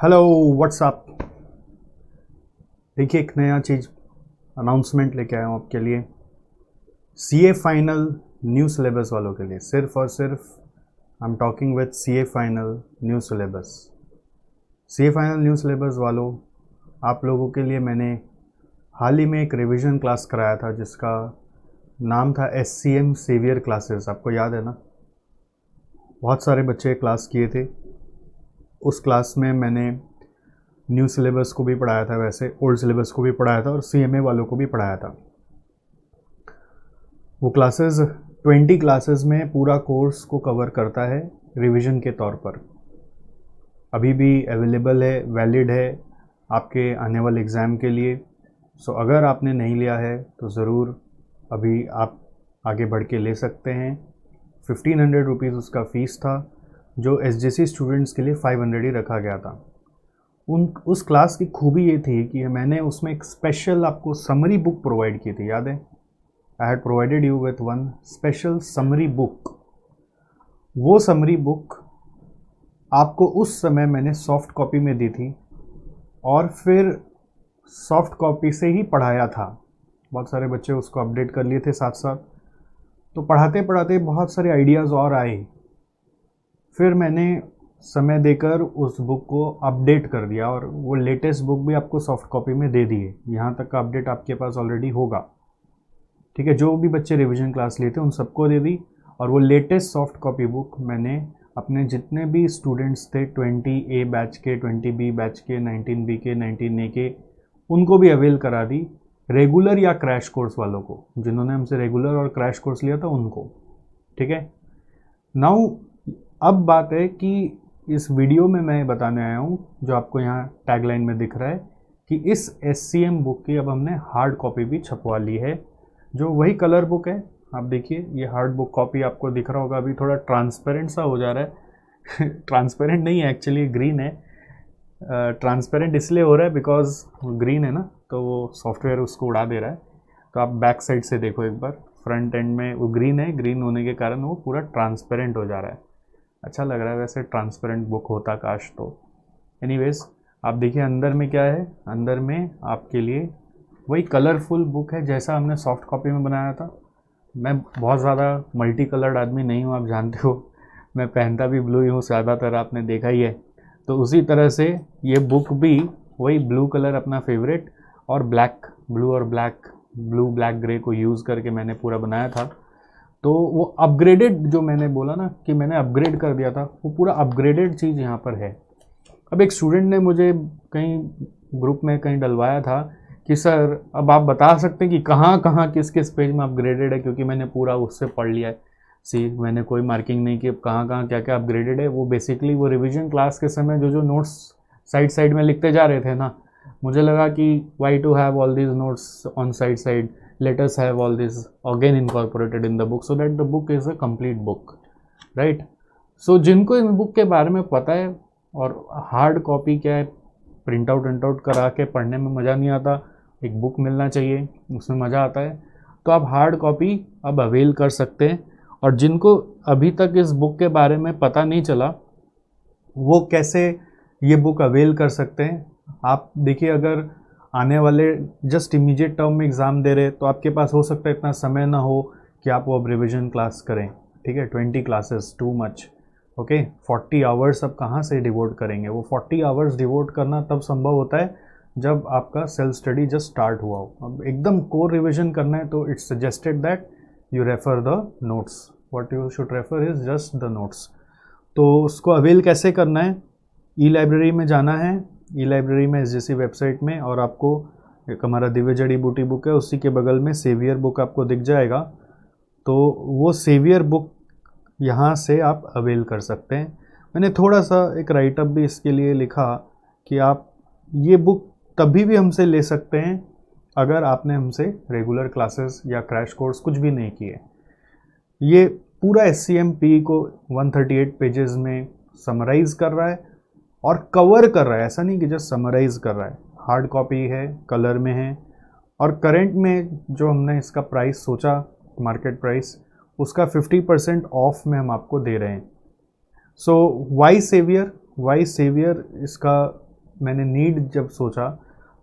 Hello what's up. देखिए, एक नया चीज़ अनाउंसमेंट लेके आया हूँ आपके लिए। सीए फाइनल न्यू सिलेबस वालों के लिए, सिर्फ और सिर्फ I am talking with CA final new syllabus. CA final new syllabus वालों, आप लोगों के लिए मैंने हाल ही में एक रिवीजन क्लास कराया था जिसका नाम था SCM सेवियर क्लासेस। आपको याद है ना? बहुत सारे बच्चे क्लास किए थे। उस क्लास में मैंने न्यू सिलेबस को भी पढ़ाया था, वैसे ओल्ड सिलेबस को भी पढ़ाया था और CMA वालों को भी पढ़ाया था। वो क्लासेस 20 क्लासेस में पूरा कोर्स को कवर करता है रिवीजन के तौर पर। अभी भी अवेलेबल है, वैलिड है आपके आने वाले एग्ज़ाम के लिए। सो अगर आपने नहीं लिया है तो ज़रूर अभी आप आगे बढ़ के ले सकते हैं। 1500 रुपीज़ उसका फ़ीस था, जो SJC स्टूडेंट्स के लिए 500 ही रखा गया था। उस क्लास की खूबी ये थी कि मैंने उसमें एक स्पेशल आपको समरी बुक प्रोवाइड की थी, याद है? I had provided you with one special summary book. वो समरी बुक आपको उस समय मैंने सॉफ्ट कॉपी में दी थी और फिर सॉफ्ट कॉपी से ही पढ़ाया था। बहुत सारे बच्चे उसको अपडेट कर लिए थे साथ साथ, तो पढ़ाते पढ़ाते बहुत सारे आइडियाज़ और आए। फिर मैंने समय देकर उस बुक को अपडेट कर दिया और वो लेटेस्ट बुक भी आपको सॉफ्ट कॉपी में दे दी है। यहाँ तक का अपडेट आपके पास ऑलरेडी होगा, ठीक है? जो भी बच्चे रिवीजन क्लास लिए थे उन सबको दे दी। और वो लेटेस्ट सॉफ्ट कॉपी बुक मैंने अपने जितने भी स्टूडेंट्स थे 20A बैच के, 20B बैच के, 19B के, 19A के, उनको भी अवेल करा दी। रेगुलर या क्रैश कोर्स वालों को, जिन्होंने हमसे रेगुलर और क्रैश कोर्स लिया था उनको, ठीक है? नाउ अब बात है कि इस वीडियो में मैं बताने आया हूँ, जो आपको यहाँ टैगलाइन में दिख रहा है, कि इस SCM बुक की अब हमने हार्ड कॉपी भी छपवा ली है, जो वही कलर बुक है। आप देखिए, ये हार्ड बुक कॉपी आपको दिख रहा होगा, अभी थोड़ा ट्रांसपेरेंट सा हो जा रहा है ट्रांसपेरेंट नहीं है एक्चुअली, ग्रीन है। ट्रांसपेरेंट इसलिए हो रहा है बिकॉज ग्रीन है ना, तो वो सॉफ्टवेयर उसको उड़ा दे रहा है। तो आप बैक साइड से देखो एक बार, फ्रंट एंड में वो ग्रीन है, ग्रीन होने के कारण वो पूरा ट्रांसपेरेंट हो जा रहा है। अच्छा लग रहा है वैसे, ट्रांसपेरेंट बुक होता काश तो। एनीवेज, आप देखिए अंदर में क्या है। अंदर में आपके लिए वही कलरफुल बुक है जैसा हमने सॉफ्ट कॉपी में बनाया था। मैं बहुत ज़्यादा मल्टी कलर्ड आदमी नहीं हूँ, आप जानते हो। मैं पहनता भी ब्लू ही हूँ ज़्यादातर, आपने देखा ही है। तो उसी तरह से ये बुक भी वही ब्लू कलर अपना फेवरेट, और ब्लैक, ब्लू और ब्लैक, ब्लू ब्लैक ग्रे को यूज़ करके मैंने पूरा बनाया था। तो वो अपग्रेडेड, जो मैंने बोला ना कि मैंने अपग्रेड कर दिया था, वो पूरा अपग्रेडेड चीज़ यहाँ पर है। अब एक स्टूडेंट ने मुझे कहीं ग्रुप में कहीं डलवाया था कि सर अब आप बता सकते हैं कि कहाँ कहाँ किस किस पेज में अपग्रेडेड है, क्योंकि मैंने पूरा उससे पढ़ लिया है। मैंने कोई मार्किंग नहीं की अब कहाँ कहाँ क्या क्या अपग्रेडेड है। वो बेसिकली वो रिवीजन क्लास के समय जो जो नोट्स साइड साइड में लिखते जा रहे थे ना, मुझे लगा कि why to have all these notes on side, let us have all this again incorporated in the book so that the book is a complete book, right? So जिनको इन बुक के बारे में पता है, और हार्ड कॉपी क्या है, print out करा के पढ़ने में मज़ा नहीं आता, एक बुक मिलना चाहिए उसमें मज़ा आता है, तो आप हार्ड कॉपी अब अवेल कर सकते हैं। और जिनको अभी तक इस बुक के बारे में पता नहीं चला, वो कैसे ये बुक अवेल कर सकते हैं। आप देखिए, अगर आने वाले जस्ट इमीडिएट टर्म में एग्ज़ाम दे रहे, तो आपके पास हो सकता है इतना समय ना हो कि आप वो अब रिविजन क्लास करें, ठीक है? 20 classes too much, okay? 40 hours अब कहाँ से डिवोट करेंगे? वो 40 आवर्स डिवोट करना तब संभव होता है जब आपका सेल्फ स्टडी जस्ट स्टार्ट हुआ हो। अब एकदम कोर रिविजन करना है तो it's suggested that you refer the notes. What you should refer is just the notes. तो उसको अवेल कैसे करना है? ई-लाइब्रेरी में जाना है। ई-लाइब्रेरी में SJC वेबसाइट में, और आपको एक हमारा दिव्य जड़ी बूटी बुक है, उसी के बगल में सेवियर बुक आपको दिख जाएगा। तो वो सेवियर बुक यहाँ से आप अवेल कर सकते हैं। मैंने थोड़ा सा एक राइटअप भी इसके लिए लिखा कि आप ये बुक तभी भी हमसे ले सकते हैं अगर आपने हमसे रेगुलर क्लासेस या क्रैश कोर्स कुछ भी नहीं किए। ये पूरा SCM PE को 138 पेजेस में समराइज़ कर रहा है और कवर कर रहा है, ऐसा नहीं कि जस्ट समराइज़ कर रहा है। हार्ड कॉपी है, कलर में है, और करंट में जो हमने इसका प्राइस सोचा, मार्केट प्राइस, उसका 50% ऑफ में हम आपको दे रहे हैं। सो वाई सेवियर इसका मैंने नीड जब सोचा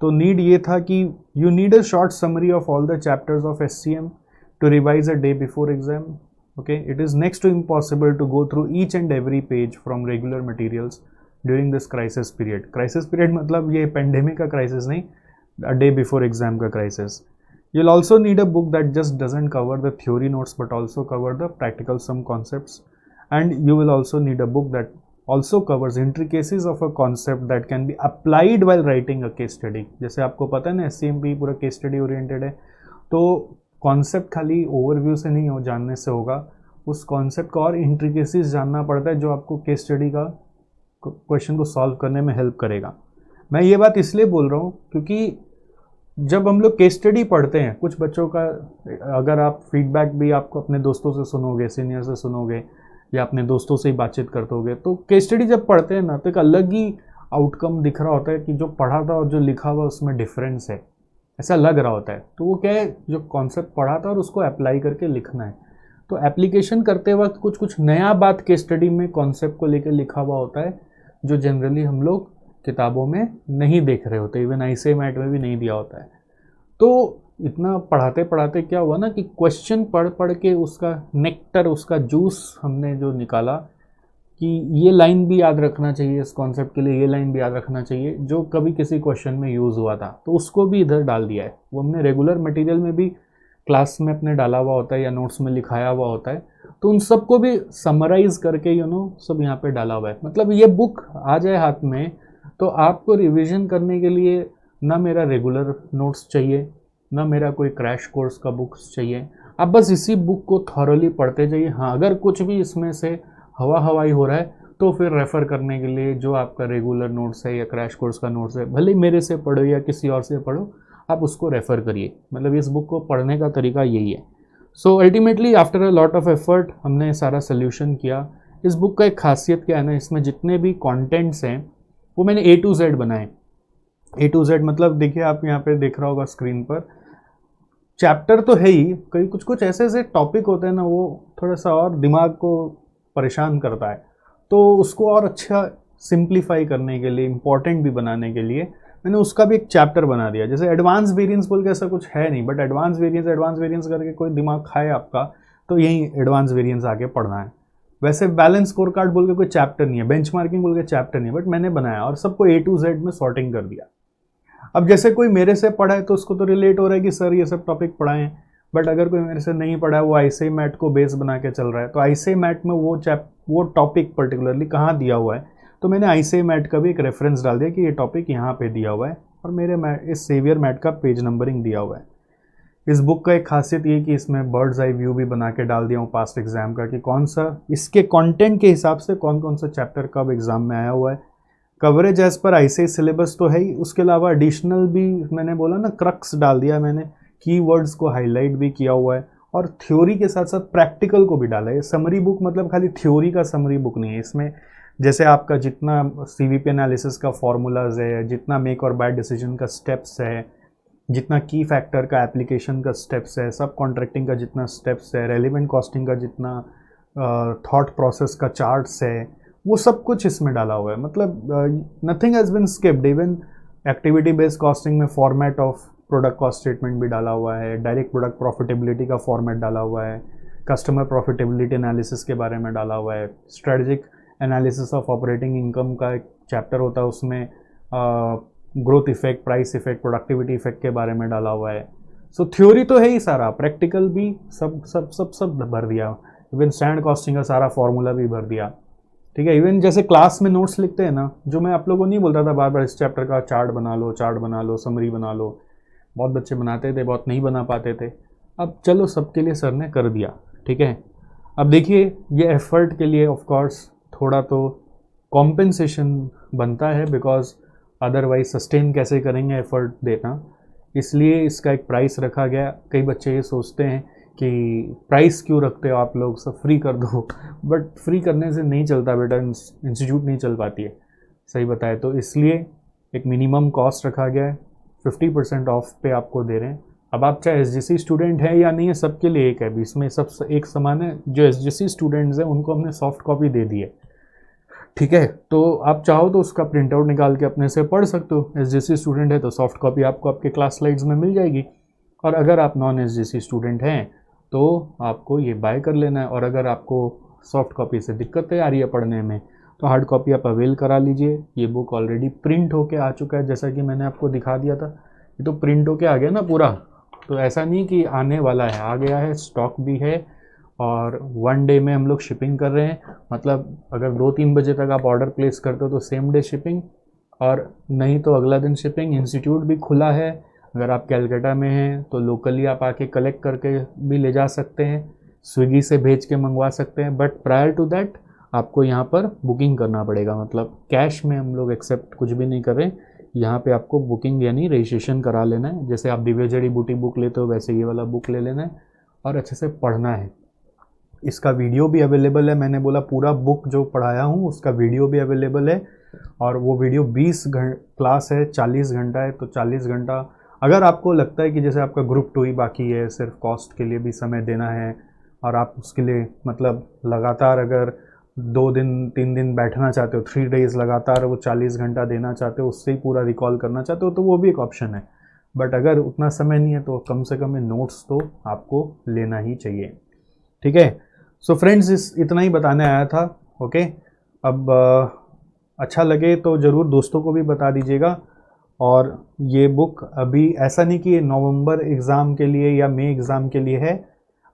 तो नीड ये था कि you need a short summary of all the chapters of SCM to revise a day before exam. Okay, it is next to impossible to go through each and every page from regular materials during this crisis period. Crisis period मतलब ये pandemic का crisis नहीं, a day before exam का crisis. You'll also need a book that just doesn't cover the theory notes but also cover the practical some concepts, and you will also need a book that also covers intricacies of a concept that can be applied while writing a case study. जैसे आपको पता है ना SCMP पूरा case study oriented है, तो concept खाली overview से नहीं हो जानने से होगा, उस कॉन्सेप्ट का और इंट्रिकेसीज जानना पड़ता है जो आपको केस स्टडी का क्वेश्चन को सॉल्व करने में हेल्प करेगा। मैं ये बात इसलिए बोल रहा हूँ क्योंकि जब हम लोग केस स्टडी पढ़ते हैं, कुछ बच्चों का अगर आप फीडबैक भी आपको अपने दोस्तों से सुनोगे, सीनियर से सुनोगे या अपने दोस्तों से ही बातचीत करते होगे, तो केस स्टडी जब पढ़ते हैं ना तो एक अलग ही आउटकम दिख रहा होता है कि जो पढ़ा था और जो लिखा हुआ उसमें डिफरेंस है, ऐसा लग रहा होता है। तो वो क्या है, जो कॉन्सेप्ट पढ़ा था और उसको अप्लाई करके लिखना है, तो एप्लीकेशन करते वक्त कुछ कुछ नया बात केस स्टडी में कॉन्सेप्ट को लेकर लिखा हुआ होता है जो जनरली हम लोग किताबों में नहीं देख रहे होते, इवन ICMAT में भी नहीं दिया होता है। तो इतना पढ़ाते पढ़ाते क्या हुआ ना कि क्वेश्चन पढ़ पढ़ के उसका नेक्टर, उसका जूस हमने जो निकाला कि ये लाइन भी याद रखना चाहिए इस कॉन्सेप्ट के लिए, ये लाइन भी याद रखना चाहिए जो कभी किसी क्वेश्चन में यूज़ हुआ था, तो उसको भी इधर डाल दिया है। वो हमने रेगुलर मटेरियल में भी क्लास में अपने डाला हुआ होता है या नोट्स में लिखाया हुआ होता है, तो उन सबको भी समराइज़ करके सब यहाँ पे डाला हुआ है। मतलब ये बुक आ जाए हाथ में तो आपको रिविज़न करने के लिए ना मेरा रेगुलर नोट्स चाहिए, ना मेरा कोई क्रैश कोर्स का बुक्स चाहिए, आप बस इसी बुक को थॉरली पढ़ते जाइए। हाँ, अगर कुछ भी इसमें से हवा हवाई हो रहा है तो फिर रेफ़र करने के लिए जो आपका रेगुलर नोट्स है या क्रैश कोर्स का नोट्स है, भले मेरे से पढ़ो या किसी और से पढ़ो, आप उसको रेफ़र करिए। मतलब इस बुक को पढ़ने का तरीका यही है। So ultimately after a lot of effort हमने सारा सोल्यूशन किया। इस बुक का एक खासियत क्या है ना, इसमें जितने भी कॉन्टेंट्स हैं वो मैंने A to Z बनाए। A to Z मतलब देखिए, आप यहाँ पे देख रहा होगा स्क्रीन पर, चैप्टर तो है ही, कई कुछ कुछ ऐसे ऐसे टॉपिक होते हैं ना, वो थोड़ा सा और दिमाग को परेशान करता है, तो उसको और अच्छा सिंप्लीफाई करने के लिए, इम्पॉर्टेंट भी बनाने के लिए मैंने उसका भी एक चैप्टर बना दिया। जैसे एडवांस वेरिएंस बोल के ऐसा कुछ है नहीं, बट एडवांस वेरिएंस करके कोई दिमाग खाए आपका तो यही एडवांस वेरिएंस आके पढ़ना है। वैसे बैलेंस स्कोर कार्ड बोल के कोई चैप्टर नहीं है, बेंचमार्किंग बोल के चैप्टर नहीं है, बट मैंने बनाया और सबको A to Z में सॉर्टिंग कर दिया। अब जैसे कोई मेरे से पढ़ा है तो उसको तो रिलेट हो रहा है कि सर ये सब टॉपिक पढ़ाए हैं, बट अगर कोई मेरे से नहीं पढ़ा है, वो ICMAT को बेस बना के चल रहा है, तो ICMAT में वो टॉपिक पर्टिकुलरली कहाँ दिया हुआ है, तो मैंने ICMAT का भी एक रेफरेंस डाल दिया कि ये टॉपिक यहाँ पे दिया हुआ है और मेरे इस सेवियर मैट का पेज नंबरिंग दिया हुआ है। इस बुक का एक खासियत ये कि इसमें बर्ड्स आई व्यू भी बना के डाल दिया हूँ पास्ट एग्जाम का, कि कौन सा इसके कंटेंट के हिसाब से कौन कौन सा चैप्टर कब एग्जाम में आया हुआ है। कवरेज एज पर ICAI सिलेबस तो है ही, उसके अलावा एडिशनल भी मैंने बोला ना, क्रक्स डाल दिया मैंने, कीवर्ड्स को हाईलाइट भी किया हुआ है और थ्योरी के साथ साथ प्रैक्टिकल को भी डाला है। समरी बुक मतलब खाली थ्योरी का समरी बुक नहीं है, इसमें जैसे आपका जितना CVP एनालिसिस का फॉर्मूलाज है, जितना मेक और बाय डिसीजन का स्टेप्स है, जितना की फैक्टर का एप्लीकेशन का स्टेप्स है, सब कॉन्ट्रैक्टिंग का जितना स्टेप्स है, रेलिवेंट कॉस्टिंग का जितना थॉट प्रोसेस का चार्ट्स है, वो सब कुछ इसमें डाला हुआ है। मतलब nothing has been skipped. Even activity based costing में format of product cost statement भी डाला हुआ है, डायरेक्ट प्रोडक्ट प्रॉफिटेबिलिटी का फॉर्मेट डाला हुआ है, कस्टमर प्रॉफिटेबिलिटी एनालिसिस के बारे में डाला हुआ है, strategic analysis of operating income का एक चैप्टर होता है, उसमें growth effect, price effect, productivity effect के बारे में डाला हुआ है। सो थ्योरी तो है ही सारा, प्रैक्टिकल भी सब सब सब सब भर दिया। इवन स्टैंड कॉस्टिंग का सारा फॉर्मूला भी भर दिया, ठीक है। इवन जैसे क्लास में नोट्स लिखते हैं ना, जो मैं आप लोगों को नहीं बोलता था बार बार इस चैप्टर का चार्ट बना लो, समरी बना लो, बहुत बच्चे बनाते थे, बहुत नहीं बना पाते थे। अब चलो सबके लिए सर ने कर दिया, ठीक है। अब देखिए, ये एफर्ट के लिए ऑफ कोर्स थोड़ा तो कॉम्पेंसेशन बनता है, बिकॉज अदरवाइज सस्टेन कैसे करेंगे एफर्ट देना, इसलिए इसका एक प्राइस रखा गया। कई बच्चे ये सोचते हैं कि प्राइस क्यों रखते हो आप लोग, सब फ्री कर दो, बट फ्री करने से नहीं चलता बेटा, इंस्टीट्यूट नहीं चल पाती है, सही बताए तो। इसलिए एक मिनिमम कॉस्ट रखा गया है, 50% ऑफ पे आपको दे रहे हैं। अब आप चाहे SGC स्टूडेंट है या नहीं है, सबके लिए एक है, इसमें सब एक समान है। जो SGC स्टूडेंट्स हैं उनको हमने सॉफ्ट कॉपी दे दी है, ठीक है, तो आप चाहो तो उसका प्रिंट आउट निकाल के अपने से पढ़ सकते हो। एसजीसी स्टूडेंट है तो सॉफ्ट कॉपी आपको आपके क्लास स्लाइड्स में मिल जाएगी, और अगर आप नॉन एसजीसी स्टूडेंट हैं तो आपको ये बाय कर लेना है। और अगर आपको सॉफ्ट कॉपी से दिक्कतें आ रही है पढ़ने में तो हार्ड कॉपी आप अवेल करा लीजिए। ये बुक ऑलरेडी प्रिंट होके आ चुका है, जैसा कि मैंने आपको दिखा दिया था। ये तो प्रिंट होके आ गया ना पूरा, तो ऐसा नहीं कि आने वाला है, आ गया है, स्टॉक भी है, और 1 डे में हम लोग शिपिंग कर रहे हैं। मतलब अगर 2-3 बजे तक आप ऑर्डर प्लेस करते हो तो सेम डे शिपिंग, और नहीं तो अगला दिन शिपिंग। इंस्टीट्यूट भी खुला है, अगर आप कैलकाटा में हैं तो लोकली आप आके कलेक्ट करके भी ले जा सकते हैं, स्विगी से भेज के मंगवा सकते हैं। बट प्रायर टू दैट आपको यहाँ पर बुकिंग करना पड़ेगा। मतलब कैश में हम लोग एक्सेप्ट कुछ भी नहीं कर रहे हैं यहाँ पे, आपको बुकिंग यानी रजिस्ट्रेशन करा लेना है। जैसे आप दिव्य जड़ी बूटी बुक लेते हो वैसे ये वाला बुक ले लेना है और अच्छे से पढ़ना है। इसका वीडियो भी अवेलेबल है, मैंने बोला पूरा बुक जो पढ़ाया हूँ उसका वीडियो भी अवेलेबल है, और वो वीडियो 20 क्लास है, 40 घंटा है, तो 40 घंटा। अगर आपको लगता है कि जैसे आपका ग्रुप 2 ही बाकी है, सिर्फ कॉस्ट के लिए भी समय देना है, और आप उसके लिए मतलब लगातार अगर 2 दिन 3 दिन बैठना चाहते हो, 3 डेज़ लगातार वो 40 घंटा देना चाहते हो, उससे ही पूरा रिकॉल करना चाहते हो, तो वो भी एक ऑप्शन है। बट अगर उतना समय नहीं है तो कम से कम नोट्स तो आपको लेना ही चाहिए। ठीक है, सो फ्रेंड्स इतना ही बताने आया था। ओके, अब अच्छा लगे तो ज़रूर दोस्तों को भी बता दीजिएगा। और ये बुक अभी ऐसा नहीं कि नवंबर एग्ज़ाम के लिए या मई एग्ज़ाम के लिए है,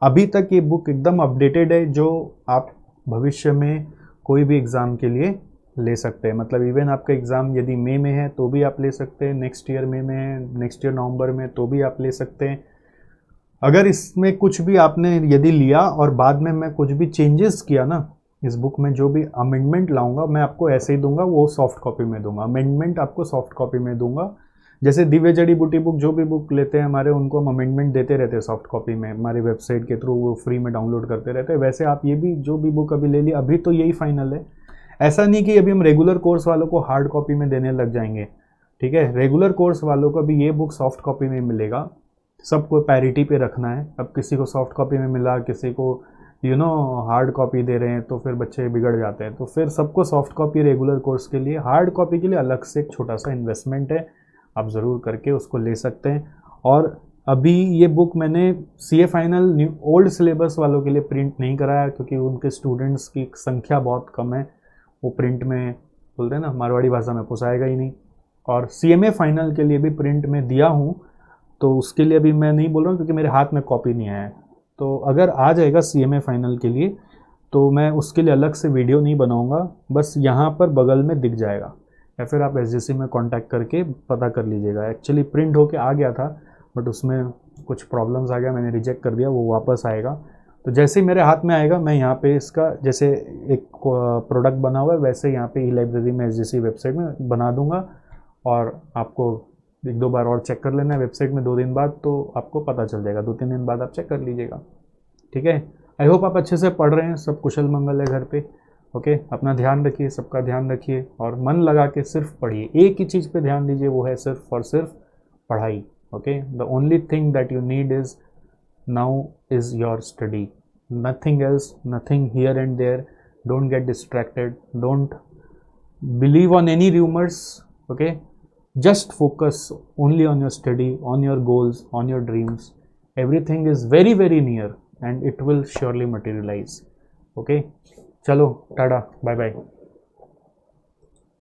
अभी तक ये बुक एकदम अपडेटेड है, जो आप भविष्य में कोई भी एग्ज़ाम के लिए ले सकते हैं। मतलब इवन आपका एग्ज़ाम यदि मई में है तो भी आप ले सकते हैं, नेक्स्ट ईयर मई में है, नेक्स्ट ईयर नवंबर में तो भी आप ले सकते हैं। अगर इसमें कुछ भी आपने यदि लिया और बाद में मैं कुछ भी चेंजेस किया ना, इस बुक में जो भी अमेंडमेंट लाऊंगा मैं आपको ऐसे ही दूंगा, वो सॉफ्ट कॉपी में दूंगा, अमेंडमेंट आपको सॉफ्ट कॉपी में दूंगा। जैसे दिव्य जड़ी बूटी बुक जो भी बुक लेते हैं हमारे, उनको हम अमेंडमेंट देते रहते हैं सॉफ्ट कॉपी में, हमारी वेबसाइट के थ्रू वो फ्री में डाउनलोड करते रहते हैं। वैसे आप ये भी जो भी बुक अभी ले ली, अभी तो यही फाइनल है। ऐसा नहीं कि अभी हम रेगुलर कोर्स वालों को हार्ड कॉपी में देने लग जाएंगे। ठीक है, रेगुलर कोर्स वालों को भी ये बुक सॉफ्ट कॉपी में मिलेगा। सबको पैरिटी पे रखना है। अब किसी को सॉफ्ट कॉपी में मिला, किसी को हार्ड कॉपी दे रहे हैं, तो फिर बच्चे बिगड़ जाते हैं। तो फिर सबको सॉफ्ट कॉपी रेगुलर कोर्स के लिए, हार्ड कॉपी के लिए अलग से एक छोटा सा इन्वेस्टमेंट है, आप ज़रूर करके उसको ले सकते हैं। और अभी ये बुक मैंने सीए फाइनल ओल्ड सिलेबस वालों के लिए प्रिंट नहीं कराया, क्योंकि उनके स्टूडेंट्स की संख्या बहुत कम है, वो प्रिंट में बोलते हैं ना मारवाड़ी भाषा में पोसाएगा ही नहीं। और सीएमए फाइनल के लिए भी प्रिंट में दिया हूँ, तो उसके लिए अभी मैं नहीं बोल रहा हूँ क्योंकि मेरे हाथ में कॉपी नहीं आया है। तो अगर आ जाएगा सीएमए फाइनल के लिए तो मैं उसके लिए अलग से वीडियो नहीं बनाऊंगा, बस यहाँ पर बगल में दिख जाएगा, या फिर आप एसजीसी में कांटेक्ट करके पता कर लीजिएगा। एक्चुअली प्रिंट होके आ गया था बट उसमें कुछ प्रॉब्लम्स आ गया, मैंने रिजेक्ट कर दिया, वो वापस आएगा। तो जैसे ही मेरे हाथ में आएगा मैं यहाँ पे इसका जैसे एक प्रोडक्ट बना हुआ है वैसे यहाँ पे ई लाइब्रेरी में एसजीसी वेबसाइट में बना दूंगा, और आपको 1-2 बार और चेक कर लेना है वेबसाइट में 2 दिन बाद, तो आपको पता चल जाएगा। 2-3 दिन बाद आप चेक कर लीजिएगा। ठीक है, आई होप आप अच्छे से पढ़ रहे हैं, सब कुशल मंगल है घर पे। ओके, अपना ध्यान रखिए, सबका ध्यान रखिए, और मन लगा के सिर्फ पढ़िए। एक ही चीज़ पे ध्यान दीजिए, वो है सिर्फ और सिर्फ पढ़ाई। Okay, the only thing that you need is now is your study, nothing else, nothing here and there. Don't get distracted, don't believe on any rumours. Okay, just focus only on your study, on your goals, on your dreams. Everything is very very near and it will surely materialize. Okay, chalo, tada, bye bye.